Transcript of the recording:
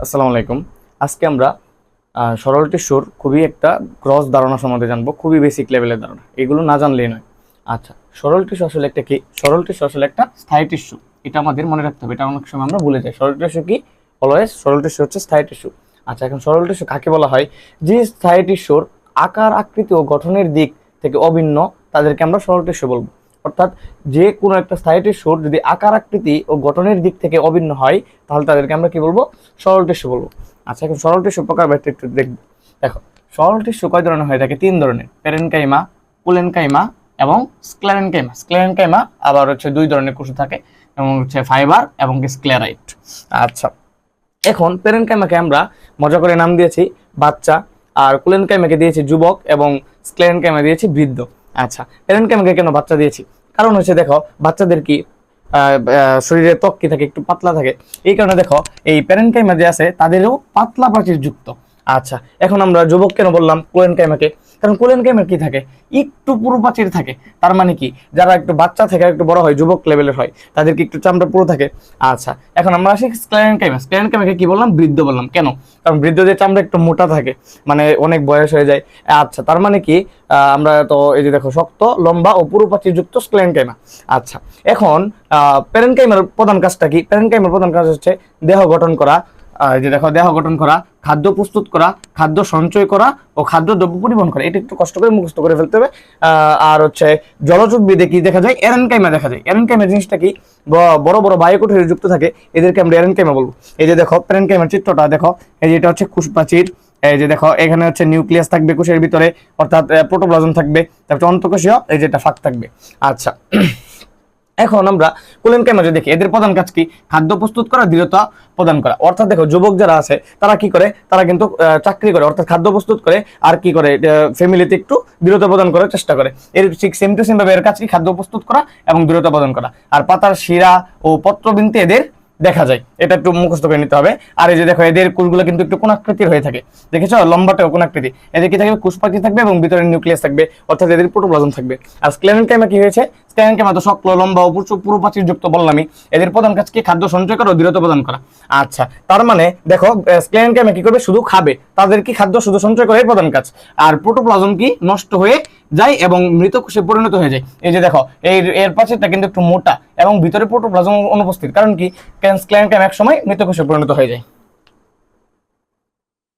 আসসালামু আলাইকুম। আজকে আমরা সরল টিস্যুর খুবই একটা গ্রস ধারণা সম্বন্ধে জানবো, খুবই বেসিক লেভেলের ধারণা, এগুলো না জানলেই নয়। আচ্ছা, সরল টিস্যু আসলে একটা কি? সরল টিস্যু আসলে একটা স্থায়ী টিস্যু, এটা আমাদের মনে রাখতে হবে। এটা অনেক সময় আমরা ভুলে যাই। সরল টিস্যু কি? অলওয়েজ সরল টিস্যু হচ্ছে স্থায়ী টিস্যু। আচ্ছা, এখন সরল টিস্যু কাকে বলা হয়? যে স্থায়ী টিস্যুর আকার, আকৃতি ও গঠনের দিক থেকে অভিন্ন, তাদেরকে আমরা সরল টিস্যু বলবো। অর্থাৎ যে কোনো একটা স্থায়ী টিস্যুর যদি আকার, আকৃতি ও গঠনের দিক থেকে অভিন্ন হয়, তাহলে তাদেরকে আমরা কি বলবো? সরল টিস্যু বলবো। আচ্ছা, এখন সরল টিস্যু প্রকার ভেদ একটু দেখব। দেখো, সরল টিস্যু কয় ধরনের হয়ে থাকে? তিন ধরনের: প্যারেনকাইমা, কোলেনকাইমা এবং স্ক্লেরেনকাইমা। স্ক্লেরেনকাইমা আবার হচ্ছে দুই ধরনের কোষ থাকে, এবং হচ্ছে ফাইবার এবং স্ক্লেরাইট। আচ্ছা, এখন প্যারেনকাইমাকে আমরা মজা করে নাম দিয়েছি বাচ্চা, আর কোলেনকাইমাকে দিয়েছি যুবক, এবং স্ক্লেরেনকাইমা দিয়েছি বৃদ্ধ। আচ্ছা, প্যারেনকাইমাকে কেন বাচ্চা দিয়েছি? কারণ হচ্ছে দেখো, বাচ্চাদের কি শরীরের ত্বক কি থাকে? একটু পাতলা থাকে। এই কারণে দেখো, এই প্যারেনকাইমা যে আছে তাদেরও পাতলা প্রাচীর যুক্ত। আচ্ছা, এখন আমরা যুবক কেন বললাম কোলেনকাইমাকে? কারণ কোলেনকাইমার কি থাকে? একটু পুরু প্রাচীর থাকে। তার মানে কি, যারা একটু বাচ্চা থেকে একটু বড় হয়, যুবক লেভেলের হয়, তাদেরকে একটু চামড়া পুরো থাকে। আচ্ছা, এখন আমরা আসি স্ক্লেরেনকাইমা। স্ক্লেরেনকাইমাকে কি বললাম? বৃদ্ধ বললাম। কেন? কারণ বৃদ্ধদের চামড়া একটু মোটা থাকে, মানে অনেক বয়স হয়ে যায়। আচ্ছা, তার মানে কি, আমরা তো এই যে দেখো, শক্ত, লম্বা ও পুরু প্রাচীর যুক্ত স্ক্লেরেনকাইমা। আচ্ছা, এখন প্যারেনকাইমার প্রধান কাজটা কি? প্যারেনকাইমার প্রধান কাজ হচ্ছে দেহ গঠন করা। এই যে দেখো, দেহ গঠন করা, খাদ্য প্রস্তুত করা, খাদ্য সঞ্চয় করা ও খাদ্য দ্রব্য পরিবহন করা। এটা একটু কষ্ট করে মুখস্থ করে ফেলতে হবে। আর হচ্ছে জলজ উদ্ভিদে কি দেখা যায়? এরেনকাইমা দেখা যায়। এরেনকাইমা জিনিসটা কি? বড় বড় বায়ুকোষে যুক্ত থাকে, এদেরকে আমরা এরেনকাইমা বলবো। এই যে দেখো, প্যারেনকাইমার চিত্রটা দেখো, এই যে এটা হচ্ছে কোষ প্রাচীর। এই যে দেখো, এখানে হচ্ছে নিউক্লিয়াস থাকবে কোষের ভিতরে, অর্থাৎ প্রোটোপ্লাজম থাকবে, তারপর অন্তঃকোষীয় এই যে এটা ফাঁক থাকবে। আচ্ছা, এখন আমরা কোলেনকাইমা যদি দেখি, এদের প্রধান কাজ কি? খাদ্য প্রস্তুত করা, দৃঢ়তা প্রদান করা। অর্থাৎ দেখো, যুবক যারা আছে তারা কি করে? তারা কিন্তু চাকরি করে, অর্থাৎ খাদ্য প্রস্তুত করে, আর কি করে? ফ্যামিলিতে একটু দৃঢ়তা প্রদান করার চেষ্টা করে। এর ঠিক সেম টু সেম ভাবে এর কাজ কি? খাদ্য প্রস্তুত করা এবং দৃঢ়তা প্রদান করা। আর পাতার শিরা ও পত্রবৃন্তে এদের দেখা যায়, এটা একটু মুখস্থ করে নিতে হবে। আর এই যে দেখো, এদের কোষগুলো কিন্তু একটু কোণাকৃতির হয়ে থাকে, দেখেছো? লম্বাটাও কোণাকৃতি। এদের কি থাকবে? কোষপ্রাচীর থাকবে এবং ভিতরে নিউক্লিয়াস থাকবে, অর্থাৎ এদের প্রোটোপ্লাজম থাকবে। আর স্ক্লেরেনকাইমা কি হয়েছে? স্ক্লেরেনকাইমা তো শক্ত, লম্বা ও পুরু প্রাচীর যুক্ত বললামই। এদের প্রধান কাজ কি? খাদ্য সঞ্চয় করা ও দৃঢ়তা প্রদান করা। আচ্ছা, তার মানে দেখো, স্ক্লেরেনকাইমা কি করবে? শুধু খাবে। তাদের কি? খাদ্য শুধু সঞ্চয় করে, এর প্রধান কাজ। আর প্রোটোপ্লাজম কি? নষ্ট হয়ে যায় এবং মৃত কোষে পরিণত হয়ে যায়। এই যে দেখো, এর প্রাচীরটা কিন্তু একটু মোটা এবং ভিতরে প্রোটোপ্লাজম অনুপস্থিত। কারণ কি? স্ক্লেরেনকাইমা এক সময় মৃত কোষে পরিণত হয়ে যায়।